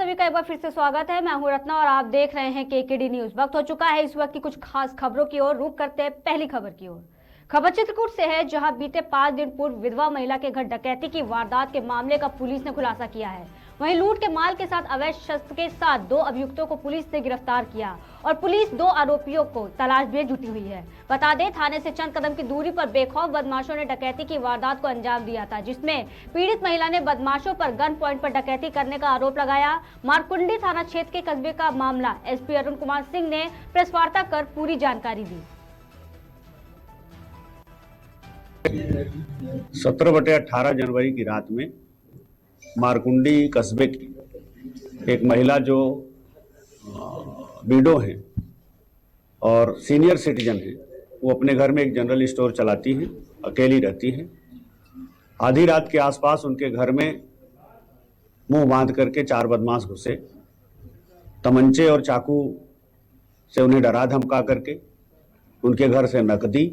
सभी का एक बार फिर से स्वागत है। मैं हूं रत्ना और आप देख रहे हैं केकेडी न्यूज। वक्त हो चुका है इस वक्त की कुछ खास खबरों की ओर। रुक करते हैं पहली खबर की ओर। खबर चित्रकूट से है, जहां बीते 5 दिन पूर्व विधवा महिला के घर डकैती की वारदात के मामले का पुलिस ने खुलासा किया है। वहीं लूट के माल के साथ अवैध शस्त्र के साथ 2 अभियुक्तों को पुलिस ने गिरफ्तार किया और पुलिस 2 आरोपियों को तलाश में जुटी हुई है। बता दें, थाने से चंद कदम की दूरी पर बेखौफ बदमाशों ने डकैती की वारदात को अंजाम दिया था, जिसमें पीड़ित महिला ने बदमाशों पर गन पॉइंट पर डकैती करने का आरोप लगाया। मारकुंडी थाना क्षेत्र के कस्बे का मामला एसपी अरुण कुमार सिंह ने प्रेस वार्ता कर पूरी जानकारी दी। 17/18 जनवरी की रात में मारकुंडी कस्बे की एक महिला जो विडो हैं और सीनियर सिटीजन हैं, वो अपने घर में एक जनरल स्टोर चलाती हैं, अकेली रहती हैं। आधी रात के आसपास उनके घर में मुंह बांध करके 4 बदमाश घुसे। तमंचे और चाकू से उन्हें डरा धमका करके उनके घर से नकदी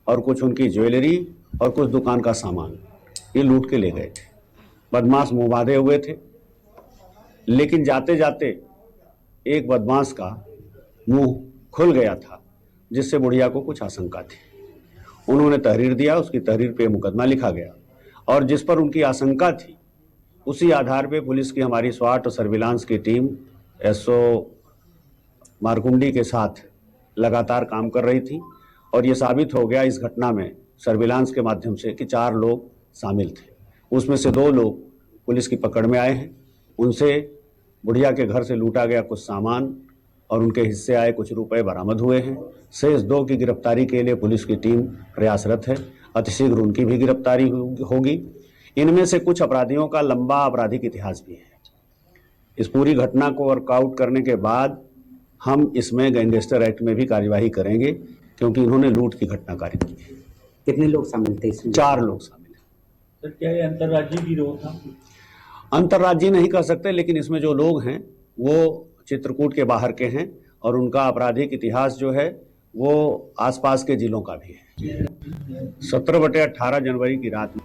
और कुछ उनकी ज्वेलरी और कुछ दुकान का सामान ये लूट के ले गए थे। बदमाश मुंह बांधे हुए थे, लेकिन जाते जाते एक बदमाश का मुंह खुल गया था, जिससे बुढ़िया को कुछ आशंका थी। उन्होंने तहरीर दिया, उसकी तहरीर पे मुकदमा लिखा गया और जिस पर उनकी आशंका थी उसी आधार पे पुलिस की हमारी स्वाट और सर्विलांस की टीम एसओ मारकुंडी के साथ लगातार काम कर रही थी और ये साबित हो गया इस घटना में सर्विलांस के माध्यम से कि 4 लोग शामिल थे। उसमें से 2 लोग पुलिस की पकड़ में आए हैं। उनसे बुढ़िया के घर से लूटा गया कुछ सामान और उनके हिस्से आए कुछ रुपए बरामद हुए हैं। शेष 2 की गिरफ्तारी के लिए पुलिस की टीम प्रयासरत है। अतिशीघ्र उनकी भी गिरफ्तारी होगी। इनमें से कुछ अपराधियों का लंबा आपराधिक इतिहास भी है। इस पूरी घटना को वर्कआउट करने के बाद हम इसमें गैंगस्टर एक्ट में भी कार्यवाही करेंगे, क्योंकि इन्होंने लूट की घटना कार्य की है। कितने लोग शामिल थे इसमें? 4 लोग शामिल हैं। सर, क्या ये अंतर्राज्यीय गिरोह था? अंतर्राज्यीय नहीं कह सकते, लेकिन इसमें जो लोग हैं वो चित्रकूट के बाहर के हैं और उनका आपराधिक इतिहास जो है वो आसपास के जिलों का भी है। 17/18 जनवरी की रात में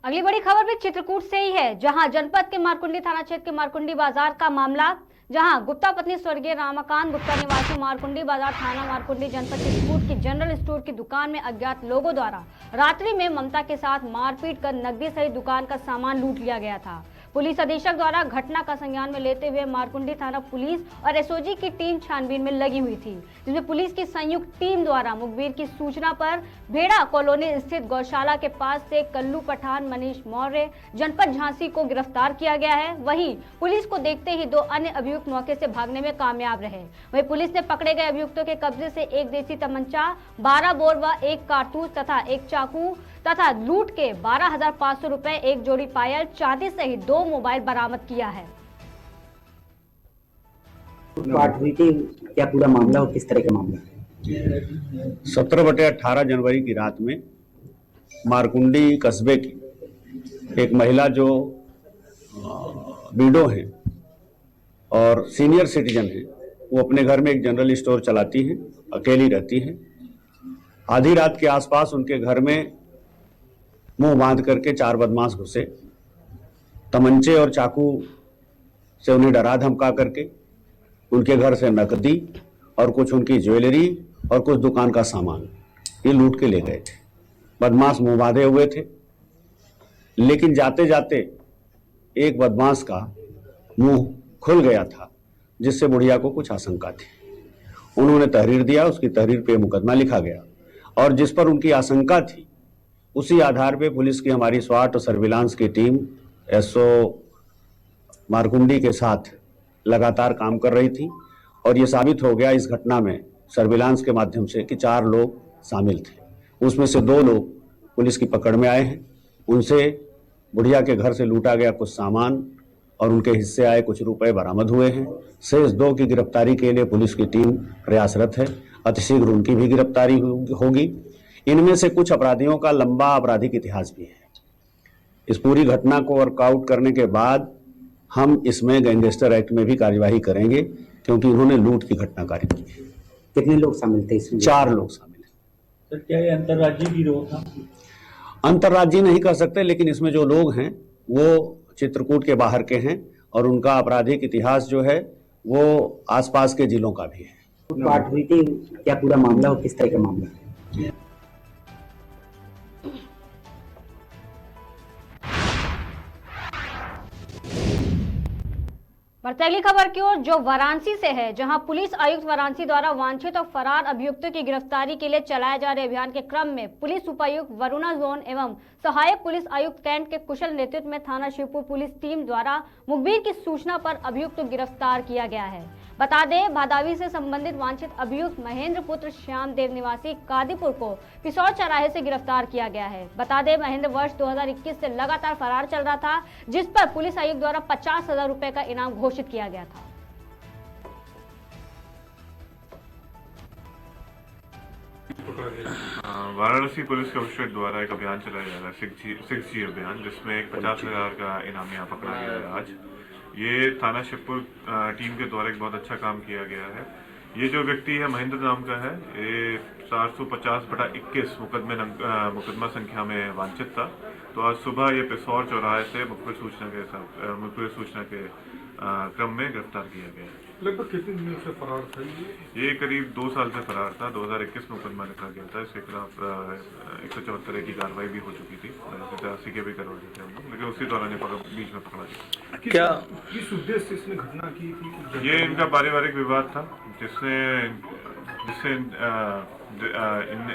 अगली बड़ी खबर भी चित्रकूट से ही है, जहां जनपद के मारकुंडी थाना क्षेत्र के मारकुंडी बाजार का मामला, जहां गुप्ता पत्नी स्वर्गीय रामाकांत गुप्ता निवासी मारकुंडी बाजार थाना मारकुंडी जनपद चित्रकूट की जनरल स्टोर की दुकान में अज्ञात लोगों द्वारा रात्रि में ममता के साथ मारपीट कर नकदी सहित दुकान का सामान लूट लिया गया था। पुलिस अधीक्षक द्वारा घटना का संज्ञान में लेते हुए मारकुंडी थाना पुलिस और एसओजी की टीम छानबीन में लगी हुई थी, जिसमें पुलिस की संयुक्त टीम द्वारा मुखबिर की सूचना पर भेड़ा कॉलोनी स्थित गौशाला के पास से कल्लू पठान मनीष मौर्य जनपद झांसी को गिरफ्तार किया गया है। वहीं पुलिस को देखते ही 2 अन्य अभियुक्त मौके से भागने में कामयाब रहे। वहीं पुलिस ने पकड़े गए अभियुक्तों के कब्जे से 1 देसी तमंचा, 12 बोर व 1 कारतूस तथा 1 चाकू तथा लूट के 12,500 रुपए, 1 जोड़ी पायल, चांदी सहित 2 मोबाइल बरामद किया है। बात हुई थी, क्या पूरा मामला और किस तरह का मामला? 17/18 जनवरी की रात में मारकुंडी कस्बे की एक महिला जो विडो हैं और सीनियर सिटीजन हैं, वो अपने घर में एक जनरल स्टोर चलाती हैं, अकेली रहती हैं। आधी रात के आसपास उनके घर में मुंह बांध करके 4 बदमाश घुसे। तमंचे और चाकू से उन्हें डरा धमका करके उनके घर से नकदी और कुछ उनकी ज्वेलरी और कुछ दुकान का सामान ये लूट के ले गए थे। बदमाश मुंह बांधे हुए थे, लेकिन जाते जाते एक बदमाश का मुंह खुल गया था, जिससे बुढ़िया को कुछ आशंका थी। उन्होंने तहरीर दिया, उसकी तहरीर पे मुकदमा लिखा गया और जिस पर उनकी आशंका थी उसी आधार पे पुलिस की हमारी स्वाट और सर्विलांस की टीम एसओ मारकुंडी के साथ लगातार काम कर रही थी और ये साबित हो गया इस घटना में सर्विलांस के माध्यम से कि 4 लोग शामिल थे। उसमें से 2 लोग पुलिस की पकड़ में आए हैं। उनसे बुढ़िया के घर से लूटा गया कुछ सामान और उनके हिस्से आए कुछ रुपए बरामद हुए हैं। शेष 2 की गिरफ्तारी के लिए पुलिस की टीम प्रयासरत है। अतिशीघ्र उनकी भी गिरफ्तारी होगी। इनमें से कुछ अपराधियों का लंबा आपराधिक इतिहास भी है। इस पूरी घटना को वर्कआउट करने के बाद हम इसमें गैंगस्टर एक्ट में भी कार्यवाही करेंगे, क्योंकि इन्होंने लूट की घटना कार्य की है। कितने लोग शामिल थे इसमें? 4 लोग शामिल हैं। सर, क्या ये अंतर्राज्यीय गिरोह था? अंतर्राज्यीय नहीं कह सकते, लेकिन इसमें जो लोग हैं वो चित्रकूट के बाहर के हैं और उनका आपराधिक इतिहास जो है वो आसपास के जिलों का भी है। लूटपाट हुई थी, क्या पूरा मामला हो, किस तरह का मामला है? बढ़ते अगली खबर की ओर, जो वाराणसी से है, जहां पुलिस आयुक्त वाराणसी द्वारा वांछित और फरार अभियुक्तों की गिरफ्तारी के लिए चलाए जा रहे अभियान के क्रम में पुलिस उपायुक्त वरुणा जोन एवं सहायक पुलिस आयुक्त कैंट के कुशल नेतृत्व में थाना शिवपुर पुलिस टीम द्वारा मुखबिर की सूचना पर अभियुक्त गिरफ्तार किया गया है। बता दें, भादावी से संबंधित वांछित अभियुक्त महेंद्र पुत्र श्याम देव निवासी कादीपुर को पिसौर चौराहे से गिरफ्तार किया गया है। बता दें, महेंद्र वर्ष 2021 से लगातार फरार चल रहा था, जिस पर पुलिस आयुक्त द्वारा 50,000 रुपए का इनाम घोषित किया गया था। वाराणसी पुलिस कमिश्नरेट द्वारा एक अभियान चलाया जा रहा है, 6G अभियान, जिसमें 50,000 का इनाम यहाँ पकड़ा गया है। आज ये थाना शिवपुर टीम के द्वारा एक बहुत अच्छा काम किया गया है। ये जो व्यक्ति है महेंद्र नाम का है, ये 450/21 मुकदमा संख्या में वांछित था। तो आज सुबह ये पिसौर चौराहे से मुखबिर सूचना के क्रम में गिरफ्तार किया गया। लगभग कितने दिनों से फरार था ये करीब 2 साल से फरार था। 2021 में मुकदमा लिखा गया था। इसके खिलाफ 174 की कार्रवाई भी हो चुकी थी, 80 के भी करवा देते हम लोग, लेकिन उसी दौरान बीच में पकड़ा गया। क्या किस उद्देश्य से इसने घटना की थी? ये इनका पारिवारिक विवाद था, जिससे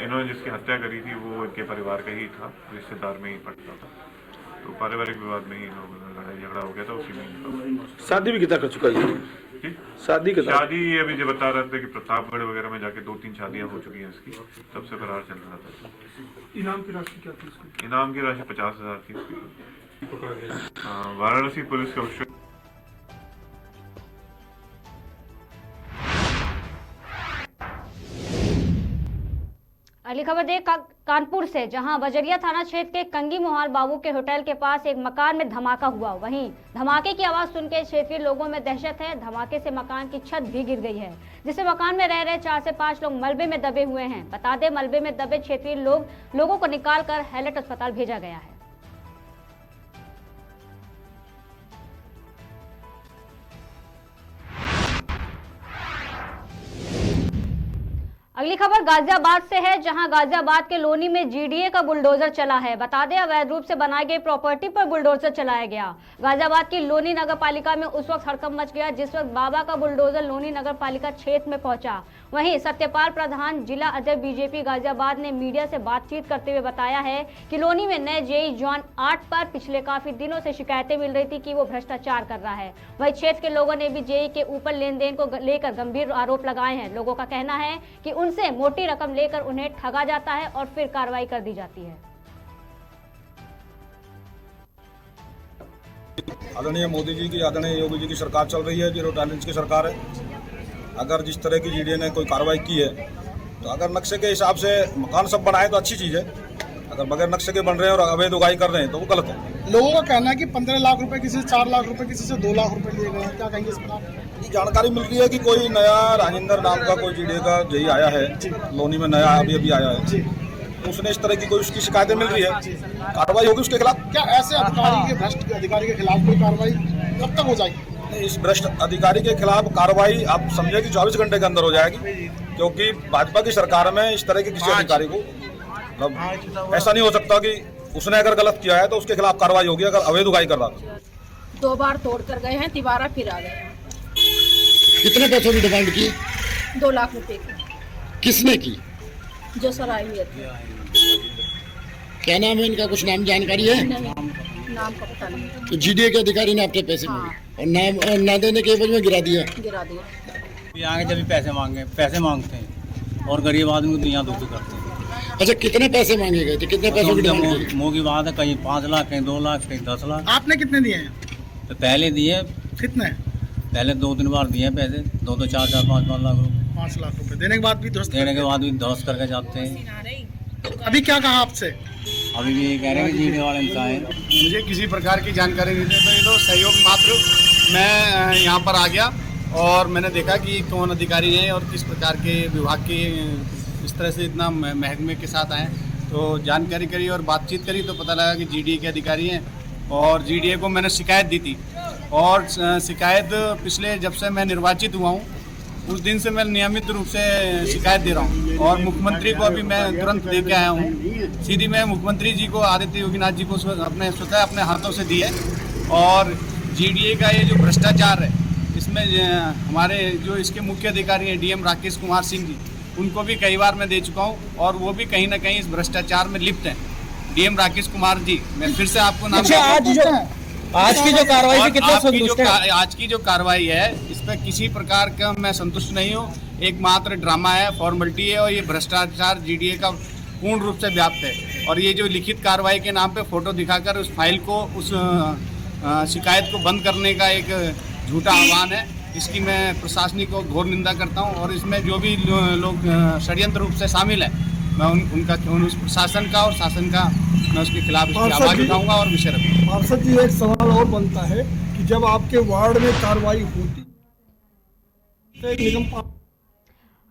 इन्होंने जिसकी हत्या करी थी वो इनके परिवार का ही था, रिश्तेदार में ही पड़ता था। तो पारिवारिक विवाद में ही लड़ाई झगड़ा हो गया था, उसी में। शादी भी कितना कर चुका है? शादी ये अभी जो बता रहे थे कि प्रतापगढ़ वगैरह में जाके 2-3 शादियां हो चुकी हैं इसकी, तब से फरार चल रहा था। इनाम की राशि क्या थी इसकी? इनाम की राशि 50,000 थी। वाराणसी पुलिस कमिश्नरेट अगली खबर देख कानपुर से, जहां बजरिया थाना क्षेत्र के कंगी मोहाल बाबू के होटल के पास एक मकान में धमाका हुआ। वहीं धमाके की आवाज सुनकर क्षेत्रीय लोगों में दहशत है। धमाके से मकान की छत भी गिर गई है, जिससे मकान में रह रहे 4 से 5 लोग मलबे में दबे हुए हैं। बता दें, मलबे में दबे क्षेत्रीय लोगों को निकालकर हैलट अस्पताल भेजा गया है। अगली खबर गाजियाबाद से है, जहां गाजियाबाद के लोनी में जीडीए का बुलडोजर चला है। बता दें, अवैध रूप से बनाई गई प्रॉपर्टी पर बुलडोजर चलाया गया। गाजियाबाद की लोनी नगर पालिका में उस वक्त हड़कंप मच गया जिस वक्त बाबा का बुलडोजर लोनी नगर पालिका क्षेत्र में पहुंचा। वहीं सत्यपाल प्रधान, जिला अध्यक्ष बीजेपी गाजियाबाद, ने मीडिया से बातचीत करते हुए बताया है कि लोनी में नए जेई जॉन 8 पर पिछले काफी दिनों से शिकायतें मिल रही थी कि वो भ्रष्टाचार कर रहा है। वहीं क्षेत्र के लोगों ने भी जेई के ऊपर लेन देन को लेकर गंभीर आरोप लगाए हैं। लोगों का कहना है कि उनसे मोटी रकम लेकर उन्हें ठगा जाता है और फिर कार्रवाई कर दी जाती है। आदरणीय मोदी जी की, आदरणीय योगी जी की सरकार चल रही है, जीरो टॉलरेंस की सरकार है। अगर जिस तरह की जीडीए ने कोई कार्रवाई की है, तो अगर नक्शे के हिसाब से मकान सब बनाए तो अच्छी चीज़ है। अगर बगैर नक्शे के बन रहे हैं और अवैध उगाई कर रहे हैं तो वो गलत है। लोगों का कहना है कि 15 लाख रुपए, किसी से 4 लाख रुपए, किसी से 2 लाख रुपए लिए गए हैं। क्या कहेंगे इस पर? जानकारी मिल रही है कि कोई नया राजेंद्र नाम का कोई जीडीए का जेई आया है, लोनी में नया अभी आया है, तो उसने इस तरह की कोई उसकी शिकायतें मिल रही है, कार्रवाई होगी उसके खिलाफ। क्या ऐसे भ्रष्ट अधिकारी के खिलाफ कोई कार्रवाई कब तक हो जाएगी? इस भ्रष्ट अधिकारी के खिलाफ कार्रवाई आप समझे कि 24 घंटे के अंदर हो जाएगी, क्योंकि भाजपा की सरकार में इस तरह के किसी अधिकारी को मतलब ऐसा नहीं हो सकता कि उसने अगर गलत किया है तो उसके खिलाफ कार्रवाई होगी अगर अवैध उगाई कर रहा था। 2 बार तोड़ कर गए हैं, तिबारा फिर आ गए। कितने पैसों की डिमांड की? 2 लाख रुपए की। किसने की? जो सर आई हुई थी। क्या नाम है इनका? कुछ नाम जानकारी है? नहीं, नाम का पता नहीं। तो जीडीए के अधिकारी ने आपके पैसे हाँ। और नाम ना देने के एवज में गिरा दिया? गिरा दिया। आगे जब भी पैसे मांगते हैं और गरीब आदमी को दुनिया दुखी करते हैं। अच्छा, कितने पैसे मांगे गए थे? कितने पैसों की डिमांड की? मुँह की बात है, कहीं 5 लाख, कहीं 2 लाख, कहीं 10 लाख। आपने कितने दिए हैं? तो पहले दिए, कितने? पहले 2-3 बार दिए पैसे, 2-2, 4-4, 5-5 लाख रुपए। 5 लाख रुपए देने के बाद भी ध्वस्त करके जाते हैं। अभी क्या कहा आपसे? अभी भी कह रहे हैं कि जीडीए वाले इंसान है। मुझे किसी प्रकार की जानकारी नहीं थी, तो ये तो सहयोग मात्र मैं यहाँ पर आ गया और मैंने देखा कि कौन अधिकारी हैं और किस प्रकार के विभाग के इस तरह से इतना महकमे के साथ आए। तो जानकारी करी और बातचीत करी तो पता लगा कि जीडीए के अधिकारी हैं और जीडीए को मैंने शिकायत दी थी और शिकायत पिछले जब से मैं निर्वाचित हुआ हूँ उस दिन से मैं नियमित रूप से शिकायत दे रहा हूँ और मुख्यमंत्री को अभी मैं तुरंत दे के आया हूँ। सीधी मैं मुख्यमंत्री जी को आदित्य योगीनाथ जी को अपने स्वतः अपने हाथों से दी है। और जीडीए का ये जो भ्रष्टाचार है इसमें हमारे जो इसके मुख्य अधिकारी हैं डीएम राकेश कुमार सिंह जी, उनको भी कई बार मैं दे चुका हूँ और वो भी कहीं ना कहीं इस भ्रष्टाचार में लिप्त हैं। डीएम राकेश कुमार जी, मैं फिर से आपको नाम आज की जो कार्रवाई से कितना संतुष्ट हैं? आज की जो कार्रवाई है इस पर किसी प्रकार का मैं संतुष्ट नहीं हूँ। एकमात्र ड्रामा है, फॉर्मेलिटी है और ये भ्रष्टाचार जीडीए का पूर्ण रूप से व्याप्त है। और ये जो लिखित कार्रवाई के नाम पे फोटो दिखाकर उस फाइल को उस शिकायत को बंद करने का एक झूठा आह्वान है, इसकी मैं प्रशासनिक को घोर निंदा करता हूँ। और इसमें जो भी लोग षड्यंत्र रूप से शामिल है मैं उनका उस प्रशासन का और शासन का मैं उसके खिलाफ इसकी आवाज़ उठाऊंगा और विषय रखूंगा। पार्षद जी, एक सवाल और बनता है कि जब आपके वार्ड में कार्रवाई होती तो एक निगम।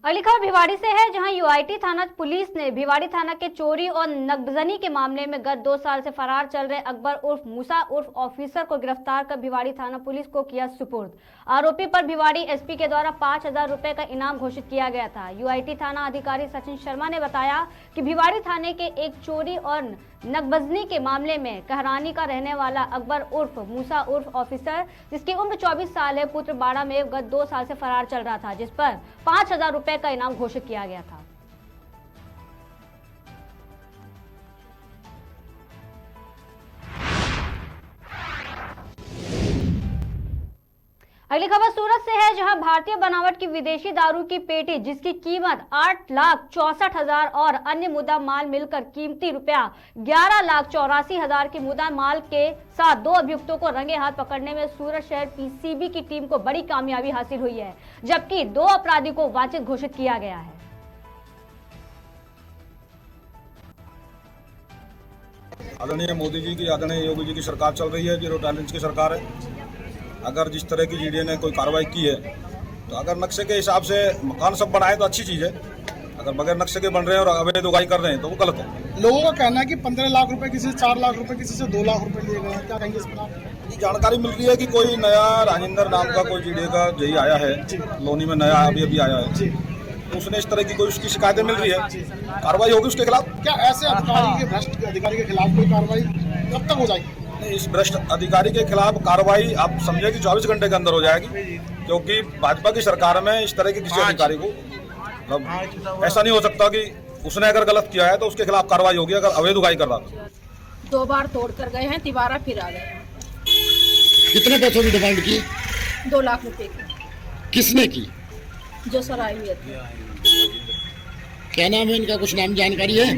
अगली खबर भिवाड़ी से है, जहां यूआईटी थाना पुलिस ने भिवाड़ी थाना के चोरी और नकबजनी के मामले में गत 2 साल से फरार चल रहे अकबर उर्फ मूसा उर्फ ऑफिसर को गिरफ्तार कर भिवाड़ी थाना पुलिस को किया सुपुर्द। आरोपी पर भिवाड़ी एसपी के द्वारा 5,000 रुपए का इनाम घोषित किया गया था। यूआईटी थाना अधिकारी सचिन शर्मा ने बताया कि भिवाड़ी थाने के एक चोरी और नकबजनी के मामले में कहरानी का रहने वाला अकबर उर्फ मूसा उर्फ ऑफिसर, जिसकी उम्र 24 साल है, पुत्र बाड़ा में गत 2 साल से फरार चल रहा था, जिस पर 5,000 रुपए का इनाम घोषित किया गया था। अगली खबर सूरत से है, जहां भारतीय बनावट की विदेशी दारू की पेटी जिसकी कीमत 8,64,000 और अन्य मुद्दा माल मिलकर कीमती रुपया 11,84,000 की मुद्दा माल के साथ 2 अभियुक्तों को रंगे हाथ पकड़ने में सूरत शहर पीसीबी की टीम को बड़ी कामयाबी हासिल हुई है, जबकि 2 अपराधी को वांछित घोषित किया गया है। आदरणीय मोदी जी की, आदरणीय योगी जी की सरकार चल रही है, जीरो टॉलरेंस की सरकार है। अगर जिस तरह की जीडीए ने कोई कार्रवाई की है तो अगर नक्शे के हिसाब से मकान सब बनाए तो अच्छी चीज़ है, अगर बगैर नक्शे के बन रहे हैं और अवैध उगाई कर रहे हैं तो वो गलत है। लोगों का कहना है कि 15 लाख रुपए किसी से 4 लाख रुपए किसी से 2 लाख रुपए लिए गए हैं, क्या कहेंगे इस पर? जानकारी मिल रही है कि कोई नया राजेंद्र नाम का कोई जीडीए का जही आया है, लोनी में नया अभी आया है, तो उसने इस तरह की कोई उसकी शिकायतें मिल रही है, कार्रवाई होगी उसके खिलाफ। क्या ऐसे अधिकारी के भ्रष्ट अधिकारी के खिलाफ कोई कार्रवाई कब तक हो जाएगी? इस भ्रष्ट अधिकारी के खिलाफ कार्रवाई आप समझे कि 24 घंटे के अंदर हो जाएगी, क्योंकि भाजपा की सरकार में इस तरह के किसी अधिकारी को मतलब ऐसा नहीं हो सकता कि उसने अगर गलत किया है तो उसके खिलाफ कार्रवाई होगी अगर अवैध उगाई कर रहा था। 2 बार तोड़ कर गए हैं, तिबारा फिर आ गए। कितने पैसों की डिमांड की? 2 लाख रुपए की। किसने की? जो सर आई हुई थी। क्या नाम है इनका, कुछ नाम जानकारी है?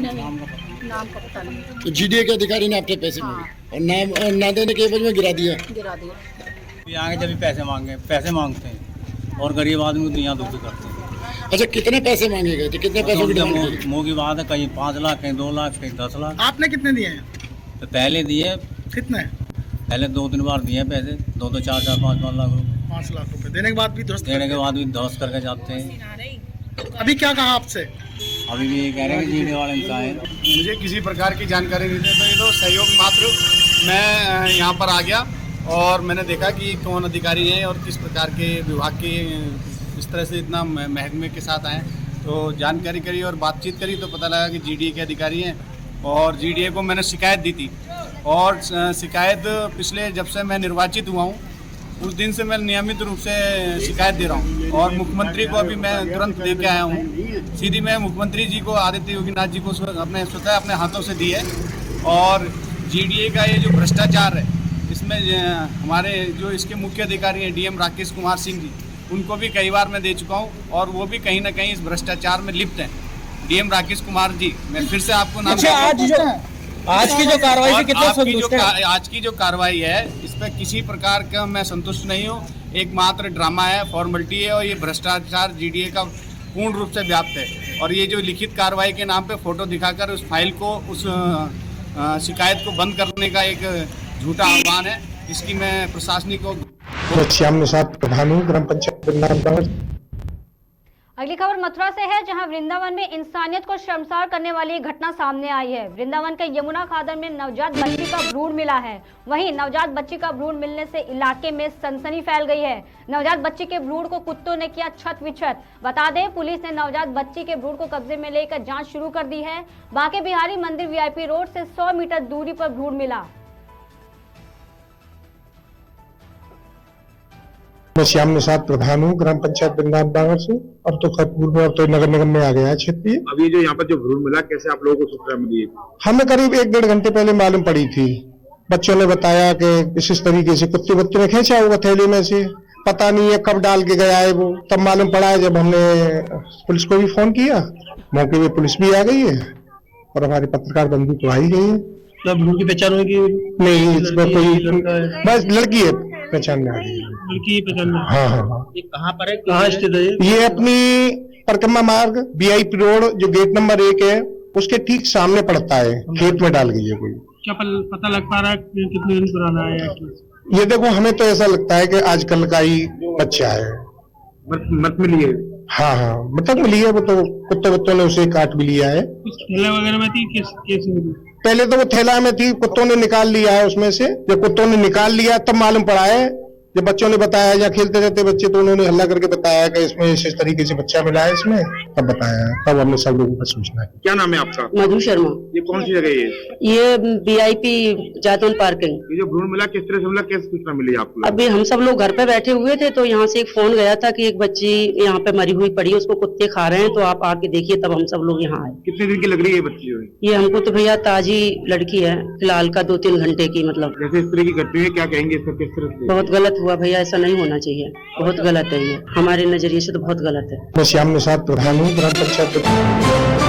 नाम का पता नहीं। तो जीडीए के अधिकारी ने आपके पैसे मांगे और नाम ना देने के एवज में गिरा दिया। यहाँ जब भी पैसे मांगते हैं और गरीब आदमी को यहाँ दुखी करते हैं। अच्छा, कितने पैसे मांगे गए थे? कितने पैसों की डिमांड की? मुँह की बात है, कहीं 5 लाख, कहीं 2 लाख, कहीं 10 लाख। आपने कितने दिए हैं? तो पहले दिए, कितने? पहले 2-3 बार दिए पैसे, 2-2, 4-4, 5-5 लाख रुपए। 5 लाख रुपए देने के बाद भी ध्वस्त करके जाते हैं। अभी क्या कहा आपसे? अभी भी कह रहे हैं कि जीडीए वाले इंसान। मुझे किसी प्रकार की जानकारी नहीं थी, तो ये तो सहयोग मात्र मैं यहाँ पर आ गया और मैंने देखा कि कौन अधिकारी हैं और किस प्रकार के विभाग के इस तरह से इतना महकमे के साथ आए। तो जानकारी करी और बातचीत करी तो पता लगा कि जीडीए के अधिकारी हैं और जीडीए को मैंने शिकायत दी थी और शिकायत पिछले जब से मैं निर्वाचित हुआ हूँ उस दिन से मैं नियमित रूप से शिकायत दे रहा हूँ और मुख्यमंत्री को अभी मैं तुरंत दे के आया हूँ। सीधी मैं मुख्यमंत्री जी को आदित्य योगीनाथ जी को स्वतः अपने हाथों से दी है। और जीडीए का ये जो भ्रष्टाचार है इसमें हमारे जो इसके मुख्य अधिकारी हैं डीएम राकेश कुमार सिंह जी, उनको भी कई बार मैं दे चुका हूँ और वो भी कहीं ना कहीं इस भ्रष्टाचार में लिप्त हैं। डीएम राकेश कुमार जी, मैं फिर से आपको नाम आज की जो कार्रवाई से कितना संतुष्ट हैं? आज की जो कार्रवाई है इस पर किसी प्रकार का मैं संतुष्ट नहीं हूँ। एकमात्र ड्रामा है, फॉर्मेलिटी है और ये भ्रष्टाचार जीडीए का पूर्ण रूप से व्याप्त है। और ये जो लिखित कार्रवाई के नाम पे फोटो दिखाकर उस फाइल को उस शिकायत को बंद करने का एक झूठा आह्वान है, इसकी मैं प्रशासनिक को। श्याम निषाद प्रधान हूँ, ग्राम पंचायत। अगली खबर मथुरा से है, जहां वृंदावन में इंसानियत को शर्मसार करने वाली एक घटना सामने आई है। वृंदावन के यमुना खादर में नवजात बच्ची का भ्रूण मिला है। वहीं नवजात बच्ची का भ्रूण मिलने से इलाके में सनसनी फैल गई है। नवजात बच्ची के भ्रूण को कुत्तों ने किया छत विछत। बता दें, पुलिस ने नवजात बच्ची के भ्रूण को कब्जे में लेकर जांच शुरू कर दी है। बांके बिहारी मंदिर VIP रोड से 100 मीटर दूरी पर भ्रूण मिला। मैं श्याम निषाद प्रधान हूँ, ग्राम पंचायत वृंदावन से। अब तो खतपुर में, अब तो नगर निगम में आ गया है क्षेत्रीय। अब ये जो यहाँ पर जो भ्रूण मिला, कैसे आप लोगों को सूचना मिली? हमें करीब 1-1.5 घंटे पहले मालूम पड़ी थी। बच्चों ने बताया कि इस तरीके से बच्चों ने खींचा होगा थैली में से, पता नहीं है कब डाल के गया है वो। तब मालूम पड़ा है जब हमने पुलिस को भी फोन किया। मौके पे पुलिस भी आ गई है और हमारे पत्रकार बंधु तो आ ही गई है। भ्रूण की पहचान होगी? नहीं, इसमें कोई, बस लड़की है पहचान में आ गई। लड़की पहचान में? हाँ। ये कहाँ पर है, कहाँ स्थित है? ये अपनी परिक्रमा मार्ग VIP रोड जो गेट नंबर 1 है उसके ठीक सामने पड़ता है। खेत में डाल गई है कोई। क्या पता लग पा रहा है कितने दिन पुराना है? ये देखो, हमें तो ऐसा लगता है कि आजकल का ही बच्चा है। मत मिली है? हाँ, मतलब मिली है। वो तो कुत्तों ने उसे काट भी लिया है। कुछ थैला वगैरह में थी? कैसे मिली? पहले तो वो थैला में थी, कुत्तों ने निकाल लिया है उसमें से। जब कुत्तों ने निकाल लिया तब मालूम पड़ा है। जब बच्चों ने बताया, या खेलते रहते बच्चे, तो उन्होंने हल्ला करके बताया कि इसमें इस तरीके से बच्चा मिला है इसमें, तब बताया। तब हमने सब लोगों को सूचना की। क्या नाम है आपका? मधु शर्मा। ये कौन सी जगह है? ये VIP जातुन पार्किंग। ये जो भ्रूण मिला किस तरह से मिला, कैसे सूचना मिली आपको? अभी हम सब लोग घर पे बैठे हुए थे तो यहाँ से एक फोन गया था कि एक बच्ची यहाँ पे मरी हुई पड़ी है, उसको कुत्ते खा रहे हैं, तो आप आके देखिए। तब हम सब लोग यहाँ आए। कितने दिन की लग रही है बच्ची? ये हमको तो भैया ताजी लड़की है, फिलहाल का 2-3 घंटे की। मतलब जैसे इस तरह की घटना है, क्या कहेंगे इसका, किस तरह से? बहुत गलत हुआ भैया, ऐसा नहीं होना चाहिए। बहुत गलत है ये, हमारे नजरिए से तो बहुत गलत है। मैं श्याम निषाद प्रधान हूँ, ग्राम पंचायत